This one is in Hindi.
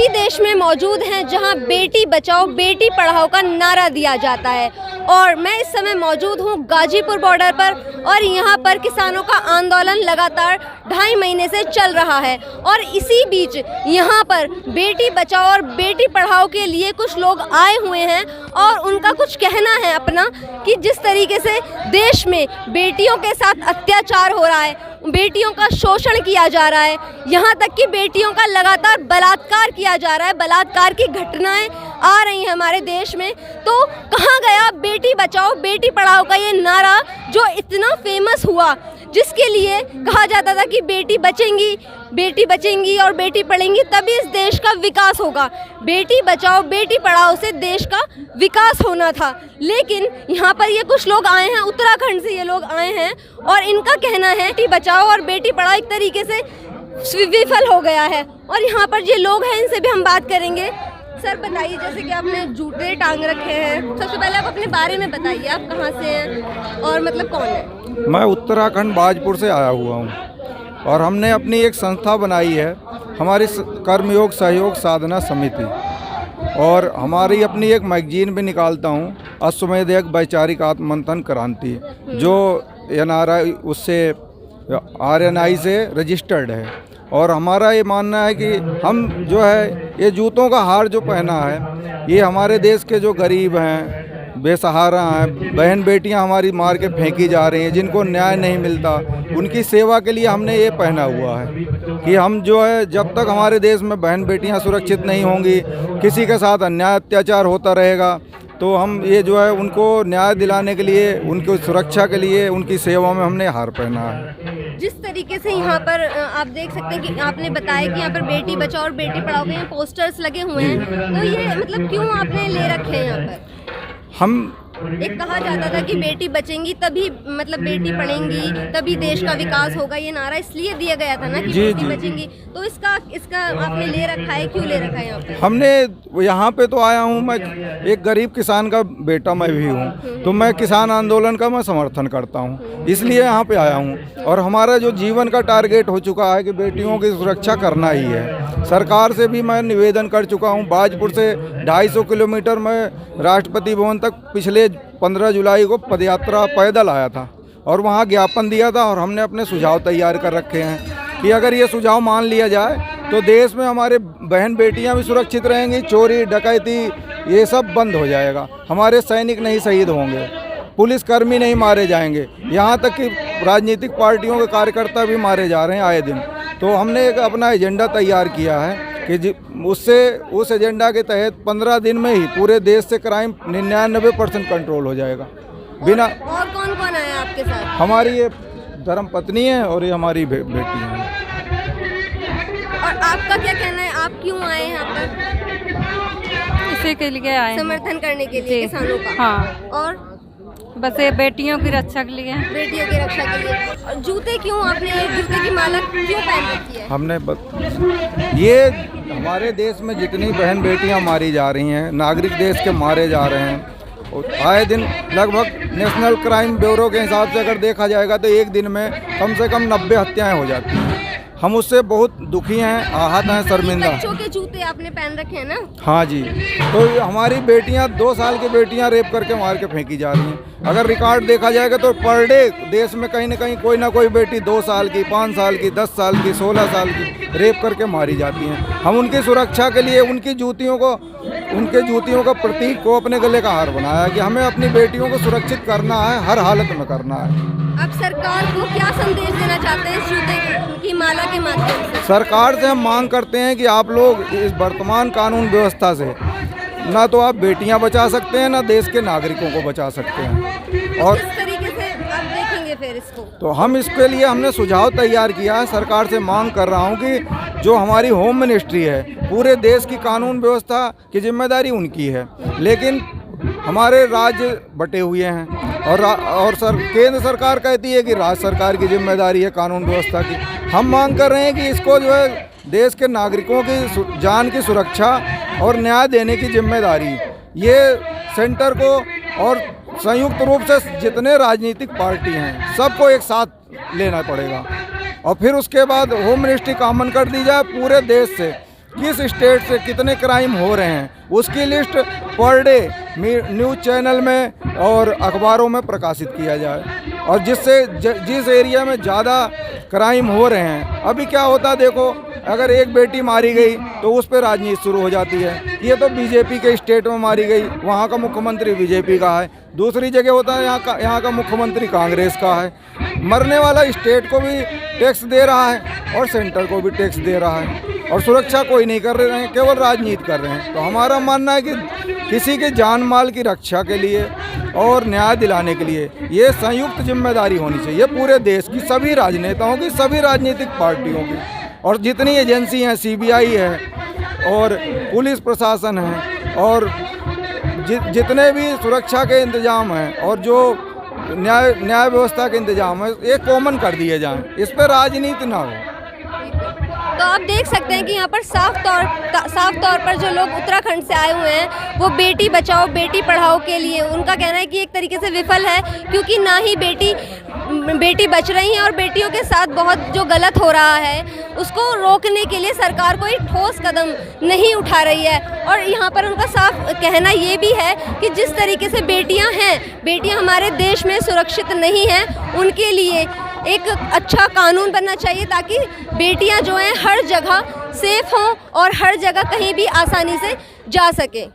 उसी देश में मौजूद हैं जहां बेटी बचाओ बेटी पढ़ाओ का नारा दिया जाता है। और मैं इस समय मौजूद हूं गाजीपुर बॉर्डर पर और यहां पर किसानों का आंदोलन लगातार 2.5 महीने से चल रहा है। और इसी बीच यहां पर बेटी बचाओ और बेटी पढ़ाओ के लिए कुछ लोग आए हुए हैं और उनका कुछ कहना है अपना कि जिस तरीके से देश में बेटियों के साथ अत्याचार हो रहा है, बेटियों का शोषण किया जा रहा है, यहाँ तक कि बेटियों का लगातार बलात्कार किया जा रहा है, बलात्कार की घटनाएं आ रही हैं हमारे देश में। तो कहाँ गया बेटी बचाओ बेटी पढ़ाओ का ये नारा जो इतना फेमस हुआ, जिसके लिए कहा जाता था कि बेटी बचेंगी और बेटी पढ़ेंगी तभी इस देश का विकास होगा। बेटी बचाओ बेटी पढ़ाओ से देश का विकास होना था। लेकिन यहाँ पर ये कुछ लोग आए हैं, उत्तराखंड से ये लोग आए हैं और इनका कहना है बेटी बचाओ और बेटी पढ़ाओ एक तरीके से विफल हो गया है। और यहाँ पर जो लोग हैं इनसे भी हम बात करेंगे। सर बताइए, जैसे कि आपने जूते टांग रखे हैं, सबसे पहले आप अपने बारे में बताइए, आप कहाँ से हैं और मतलब कौन है? मैं उत्तराखंड बाजपुर से आया हुआ हूँ और हमने अपनी एक संस्था बनाई है, हमारी कर्मयोग सहयोग साधना समिति, और हमारी अपनी एक मैगजीन भी निकालता हूँ, अश्वमेध वैचारिक आत्ममंथन क्रांति, जो NRI उससे RNI से रजिस्टर्ड है। और हमारा ये मानना है कि हम जो है ये जूतों का हार जो पहना है, ये हमारे देश के जो गरीब हैं, बेसहारा हैं, बहन बेटियां हमारी मार के फेंकी जा रही हैं, जिनको न्याय नहीं मिलता, उनकी सेवा के लिए हमने ये पहना हुआ है कि हम जो है जब तक हमारे देश में बहन बेटियां सुरक्षित नहीं होंगी, किसी के साथ अन्याय अत्याचार होता रहेगा, तो हम ये जो है उनको न्याय दिलाने के लिए, उनकी सुरक्षा के लिए, उनकी सेवा में हमने हार पहना है। जिस तरीके से यहाँ पर आप देख सकते हैं कि आपने बताया कि यहाँ पर बेटी बचाओ और बेटी पढ़ाओ के यहाँ पोस्टर्स लगे हुए हैं, तो ये मतलब क्यों आपने ले रखे हैं यहाँ पर? हम एक कहा जाता था कि बेटी बचेंगी तभी मतलब बेटी पढ़ेंगी तभी देश का विकास होगा, ये नारा इसलिए दिया गया था ना कि बेटी बचेंगी। तो इसका आपने ले रखा है, क्यों ले रखा है यहाँ पे? हमने यहाँ पे तो आया हूँ, मैं एक गरीब किसान का बेटा मैं भी हूँ, तो मैं किसान आंदोलन का मैं समर्थन करता हूँ, इसलिए यहाँ पे आया हूँ। और हमारा जो जीवन का टारगेट हो चुका है कि बेटियों की सुरक्षा करना ही है। सरकार से भी मैं निवेदन कर चुका हूँ। बाजपुर से 250 किलोमीटर मैं राष्ट्रपति भवन तक पिछले 15 जुलाई को पदयात्रा पैदल आया था और वहाँ ज्ञापन दिया था, और हमने अपने सुझाव तैयार कर रखे हैं कि अगर ये सुझाव मान लिया जाए तो देश में हमारे बहन बेटियां भी सुरक्षित रहेंगी, चोरी डकैती ये सब बंद हो जाएगा, हमारे सैनिक नहीं शहीद होंगे, पुलिसकर्मी नहीं मारे जाएंगे, यहाँ तक कि राजनीतिक पार्टियों के कार्यकर्ता भी मारे जा रहे हैं आए दिन। तो हमने एक अपना एजेंडा तैयार किया है कि उस एजेंडा के तहत 15 दिन में ही पूरे देश से क्राइम 99% कंट्रोल हो जाएगा। बिना और कौन कौन आया आपके साथ? हमारी ये धर्मपत्नी है और ये हमारी बेटी है। और आपका क्या कहना है, आप क्यों आए यहाँ पर? इसी के लिए आए, समर्थन करने के लिए किसानों का। हाँ, और बस ये बेटियों की रक्षा के लिए। बेटियों की रक्षा के लिए। और जूते क्यों, आपने जूते की माला क्यों पहन रखी है? हमने ये हमारे देश में जितनी बहन बेटियां मारी जा रही हैं, नागरिक देश के मारे जा रहे हैं, आए दिन लगभग नेशनल क्राइम ब्यूरो के हिसाब से अगर देखा जाएगा तो एक दिन में कम से कम 90 हत्याएं हो जाती हैं। हम उससे बहुत दुखी हैं, आहत हैं, शर्मिंदा। बच्चों के जूते आपने पहन रखे हैं ना? हाँ जी। तो हमारी बेटियां 2 साल की बेटियां रेप करके मार के फेंकी जा रही हैं। अगर रिकॉर्ड देखा जाएगा तो पर डे देश में कहीं ना कहीं कोई ना कोई बेटी 2 साल की, 5 साल की, 10 साल की, 16 साल की रेप करके मारी जाती हैं। हम उनकी सुरक्षा के लिए उनके जूतियों का प्रतीक को अपने गले का हार बनाया कि हमें अपनी बेटियों को सुरक्षित करना है, हर हालत में करना है। आप सरकार को क्या संदेश देना चाहते हैं इस जूते की माला के माध्यम से? सरकार से हम मांग करते हैं कि आप लोग इस वर्तमान कानून व्यवस्था से ना तो आप बेटियां बचा सकते हैं, ना देश के नागरिकों को बचा सकते हैं। और किस तरीके से आप देखेंगे फिर इसको? तो हम इसके लिए हमने सुझाव तैयार किया है। सरकार से मांग कर रहा हूं कि जो हमारी होम मिनिस्ट्री है, पूरे देश की कानून व्यवस्था की जिम्मेदारी उनकी है, लेकिन हमारे राज्य बटे हुए हैं और केंद्र सरकार कहती है कि राज्य सरकार की जिम्मेदारी है कानून व्यवस्था की। हम मांग कर रहे हैं कि इसको जो है देश के नागरिकों की जान की सुरक्षा और न्याय देने की जिम्मेदारी ये सेंटर को और संयुक्त रूप से जितने राजनीतिक पार्टी हैं सबको एक साथ लेना पड़ेगा। और फिर उसके बाद होम मिनिस्ट्री कॉमन कर दी जाए पूरे देश से किस स्टेट से कितने क्राइम हो रहे हैं उसकी list per day news channel में और अखबारों में प्रकाशित किया जाए, और जिससे जिस एरिया में ज़्यादा क्राइम हो रहे हैं, अभी क्या होता है देखो, अगर एक बेटी मारी गई तो उस पर राजनीति शुरू हो जाती है, ये तो बीजेपी के स्टेट में मारी गई, वहाँ का मुख्यमंत्री बीजेपी का है, दूसरी जगह होता है यहाँ का मुख्यमंत्री कांग्रेस का है। मरने वाला स्टेट को भी टैक्स दे रहा है और सेंटर को भी टैक्स दे रहा है, और सुरक्षा कोई नहीं कर रहे हैं, केवल राजनीति कर रहे हैं। तो हमारा मानना है कि किसी के जान माल की रक्षा के लिए और न्याय दिलाने के लिए ये संयुक्त जिम्मेदारी होनी चाहिए पूरे देश की, सभी राजनेताओं की, सभी राजनीतिक पार्टियों की, और जितनी एजेंसी हैं, सीबीआई है और पुलिस प्रशासन है और जितने भी सुरक्षा के इंतजाम हैं और जो न्याय व्यवस्था के इंतजाम है, ये कॉमन कर दिए जाएं, इस पर राजनीति ना हो। तो आप देख सकते हैं कि यहाँ पर साफ तौर पर जो लोग उत्तराखंड से आए हुए हैं वो बेटी बचाओ बेटी पढ़ाओ के लिए, उनका कहना है कि एक तरीके से विफल है, क्योंकि ना ही बेटी बच रही हैं और बेटियों के साथ बहुत जो गलत हो रहा है उसको रोकने के लिए सरकार कोई ठोस कदम नहीं उठा रही है। और यहाँ पर उनका साफ कहना ये भी है कि जिस तरीके से बेटियाँ हमारे देश में सुरक्षित नहीं हैं, उनके लिए एक अच्छा कानून बनना चाहिए ताकि बेटियां जो हैं हर जगह सेफ हों और हर जगह कहीं भी आसानी से जा सकें।